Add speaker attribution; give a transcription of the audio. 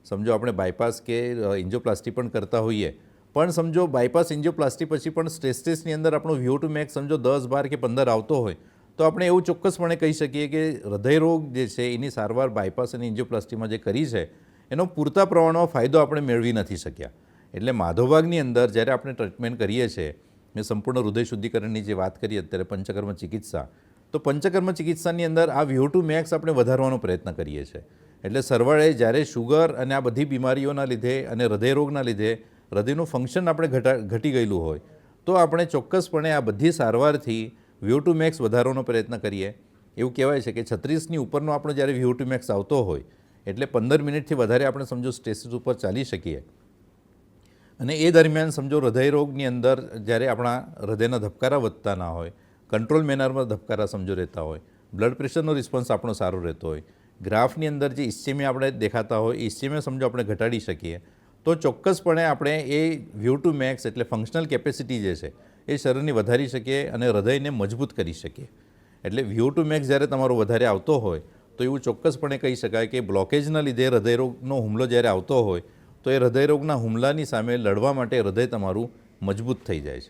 Speaker 1: સમજો આપણે બાયપાસ કે એન્જિયોપ્લાસ્ટી પણ કરતા હોઈએ, પણ સમજો બાયપાસ એન્જિયોપ્લાસ્ટી પછી પણ સ્ટેસ્ટિસની અંદર આપણો VO2 મેક્સ સમજો 10, 12 કે 15 આવતો હોય તો આપણે એવું ચોક્કસપણે કહી શકીએ કે હૃદયરોગ જે છે એની સારવાર બાયપાસ અને એન્જિયોપ્લાસ્ટીમાં જે કરી છે એનો પૂરતા પ્રમાણમાં ફાયદો આપણે મેળવી નથી શક્યા. એટલે માધવબાગની અંદર જ્યારે આપણે ટ્રીટમેન્ટ કરીએ છીએ, મેં સંપૂર્ણ હૃદય શુદ્ધિકરણની જે વાત કરી અત્યારે પંચકર્મ ચિકિત્સા, તો પંચકર્મ ચિકિત્સાની અંદર આ VO2 મેક્સ આપણે વધારવાનો પ્રયત્ન કરીએ છીએ. એટલે સરવાળે જ્યારે શુગર અને આ બધી બીમારીઓના લીધે અને હૃદયરોગના લીધે હૃદયનું ફંક્શન આપણે ઘટી ગયેલું હોય તો આપણે ચોક્કસપણે આ બધી સારવારથી VO2 મેક્સ વધારવાનો પ્રયત્ન કરીએ. એવું કહેવાય છે કે 36ની ઉપરનો આપણો જ્યારે VO2 મેક્સ આવતો હોય એટલે 15 મિનિટથી વધારે આપણે સમજો સ્ટેસિસ ઉપર ચાલી શકીએ અને એ દરમિયાન સમજો હૃદયરોગની અંદર જ્યારે આપણા હૃદયના ધબકારા વધતા ના હોય, કંટ્રોલ મેનરમાં ધબકારા સમજો રહેતા હોય, બ્લડ પ્રેશરનો રિસ્પોન્સ આપણો સારો રહેતો હોય, ગ્રાફની અંદર જે ઇસ્ચેમિયા આપણે દેખાતા હોય એ ઇસ્ચેમિયા સમજો આપણે ઘટાડી શકીએ તો ચોક્કસપણે આપણે એ VO2 મેક્સ એટલે ફંક્શનલ કેપેસિટી જે છે એ શરીરની વધારી શકીએ અને હૃદયને મજબૂત કરી શકીએ. એટલે VO2 મેક્સ જ્યારે તમારો વધારે આવતો હોય તો એવું ચોક્કસપણે કહી શકાય કે બ્લોકેજના લીધે હૃદયરોગનો હુમલો જ્યારે આવતો હોય તો એ હૃદયરોગના હુમલાની સામે લડવા માટે હૃદય તમારું મજબૂત થઈ જાય છે.